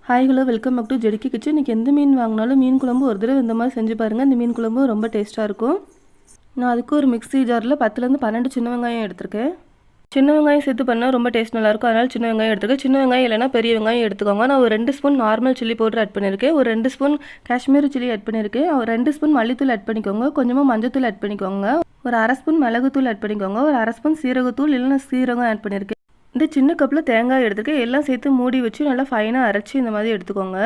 Hi hello welcome back to ஜெடிக்கி kitchen. இன்றைக்கி எந்த மீன் வாங்கினாலும் மீன் குழம்பு ஒரு தடவை இந்த மாதிரி செஞ்சு பாருங்கள். இந்த மீன் குழம்பு ரொம்ப டேஸ்ட்டாக இருக்கும். நான் அதுக்கு ஒரு மிக்ஸி ஜாரில் 10லேருந்து 12 சின்ன வெங்காயம் எடுத்திருக்கேன். சின்ன வெங்காயம் சேர்த்து பண்ணால் ரொம்ப டேஸ்ட் நல்லாயிருக்கும். அதனால் சின்ன வெங்காயம் எடுத்துருக்கேன். சின்ன வெங்காயம் இல்லைனா பெரிய வெங்காயம் எடுத்துக்கோங்க. நான் ஒரு 2 spoon normal chilli powder add பண்ணியிருக்கேன். ஒரு 2 ஸ்பூன் காஷ்மீரி சில்லி ஆட் பண்ணியிருக்கேன். ஒரு 2 ஸ்பூன் மல்லித்தூள் ஆட் பண்ணிக்கோங்க. கொஞ்சமாக மஞ்சத்தூள் ஆட் பண்ணிக்கோங்க. ஒரு அரை ஸ்பூன் மிளகுத்தூள் ஆட் பண்ணிக்கோங்க. ஒரு அரை ஸ்பூன் சீரகத்தூள் இல்லைனா சீரகம் ஆட் பண்ணியிருக்கேன். இந்த சின்ன கப்பில் தேங்காய் எடுத்துருக்கேன். எல்லாம் சேர்த்து மூடி வச்சு நல்லா ஃபைனாக அரைச்சி இந்த மாதிரி எடுத்துக்கோங்க.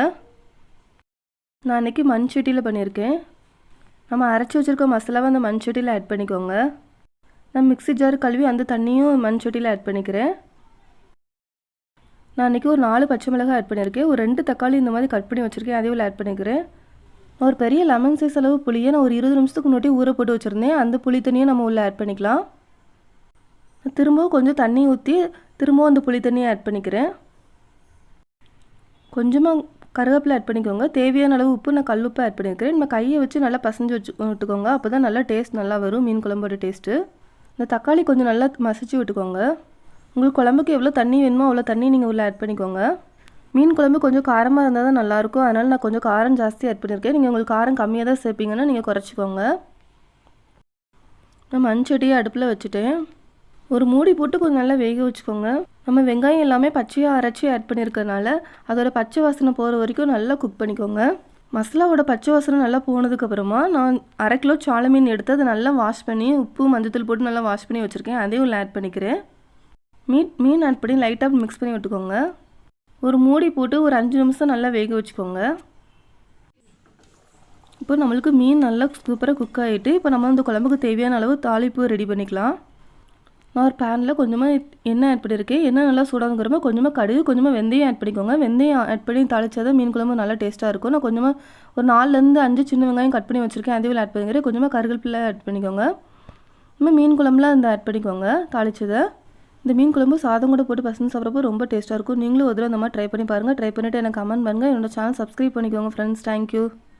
நான் இன்றைக்கி மண் சட்டியில் பண்ணியிருக்கேன். நம்ம அரைச்சி வச்சுருக்க மசாலாவை அந்த மண் சட்டியில் ஆட் பண்ணிக்கோங்க. நான் மிக்ஸி ஜார் கழுவி அந்த தண்ணியும் மண் சட்டியில் ஆட் பண்ணிக்கிறேன். நான் இன்றைக்கி ஒரு 4 பச்சை மிளகாய் ஆட் பண்ணியிருக்கேன். ஒரு 2 தக்காளி இந்த மாதிரி கட் பண்ணி வச்சுருக்கேன். அதையும் ஆட் பண்ணிக்கிறேன். ஒரு பெரிய லெமன் சைஸ் அளவு புளியை நான் ஒரு 20 நிமிஷத்துக்கு முன்னாடி ஊற போட்டு வச்சுருந்தேன். அந்த புளி தண்ணியை நம்ம உள்ளே ஆட் பண்ணிக்கலாம். திரும்பவும் கொஞ்சம் தண்ணி ஊற்றி திரும்பவும் அந்த புளி தண்ணியை ஆட் பண்ணிக்கிறேன். கொஞ்சமாக கருவேப்பிலை ஆட் பண்ணிக்கோங்க. தேவையான அளவு உப்பு நான் கல்லுப்பு ஆட் பண்ணியிருக்கிறேன். நம்ம கையை வச்சு நல்லா பசஞ்சு விட்டுக்கோங்க. அப்போ தான் நல்லா டேஸ்ட் நல்லா வரும் மீன் குழம்போட டேஸ்ட்டு. இந்த தக்காளி கொஞ்சம் நல்லா மசிச்சு விட்டுக்கோங்க. உங்களுக்கு குழம்புக்கு எவ்வளோ தண்ணி வேணுமோ அவ்வளோ தண்ணி நீங்கள் உள்ளே ஆட் பண்ணிக்கோங்க. மீன் குழம்பு கொஞ்சம் காரமாக இருந்தால் தான் நல்லாயிருக்கும். அதனால் நான் கொஞ்சம் காரம் ஜாஸ்தி ஆட் பண்ணியிருக்கேன். நீங்கள் உங்களுக்கு காரம் கம்மியாக தான் சேர்ப்பீங்கன்னா நீங்கள் குறைச்சிக்கோங்க. நான் மண்சட்டியை அடுப்பில் வச்சுட்டேன். ஒரு மூடி போட்டு கொஞ்சம் நல்லா வேக வச்சுக்கோங்க. நம்ம வெங்காயம் எல்லாமே பச்சையாக அரைச்சி ஆட் பண்ணியிருக்கனால அதோட பச்சை வாசனை போகிற வரைக்கும் நல்லா குக் பண்ணிக்கோங்க. மசாலாவோட பச்சை வாசனை நல்லா போனதுக்கப்புறமா நான் 1/2 கிலோ சால மீன் எடுத்து அதை நல்லா வாஷ் பண்ணி உப்பு மஞ்சத்தூள் போட்டு நல்லா வாஷ் பண்ணி வச்சுருக்கேன். அதையும் உள்ள ஆட் பண்ணிக்கிறேன். மீன் ஆட் பண்ணி லைட்டாக மிக்ஸ் பண்ணி விட்டுக்கோங்க. ஒரு மூடி போட்டு ஒரு 5 நிமிஷம் நல்லா வேக வச்சுக்கோங்க. இப்போ நம்மளுக்கு மீன் நல்லா சூப்பராக குக் ஆகிட்டு இப்போ நம்ம இந்த குழம்புக்கு தேவையான அளவு தாளிப்பு ரெடி பண்ணிக்கலாம். நான் ஒரு பேனில் கொஞ்சமாக எண்ணெய் ஆட் பண்ணியிருக்கேன். எண்ணெய் நல்லா சூடாகிறப்ப கொஞ்சமாக கடுகு கொஞ்சமாக வெந்தயம் ஆட் பண்ணிக்கோங்க. வெந்தயம் ஆட் பண்ணி தாளிச்சாதான் மீன் குழம்பு நல்லா டேஸ்ட்டாக இருக்கும். நான் கொஞ்சமாக ஒரு 4லேருந்து 5 சின்ன வெங்காயம் கட் பண்ணி வச்சுருக்கேன். அதையும் ஆட் பண்ணிக்கிறேன். கொஞ்சமாக கருவேப்பிலை ஆட் பண்ணிக்கோங்க. இன்னும் மீன் குழம்புலாம் இந்த ஆட் பண்ணிக்கோங்க தாளிச்சதை. இந்த மீன் குழம்பு சாதம் கூட போட்டு பசங்க சாப்பிட்றப்போ ரொம்ப டேஸ்ட்டாக இருக்கும். நீங்களும் ஒரு தடவை அந்த மாதிரி ட்ரை பண்ணி பாருங்கள். ட்ரை பண்ணிவிட்டு எனக்கு கமெண்ட் பண்ணுங்கள். என்னோட சேனல் சப்ஸ்கிரைப் பண்ணிக்கோங்க ஃப்ரெண்ட்ஸ். தேங்க்யூ.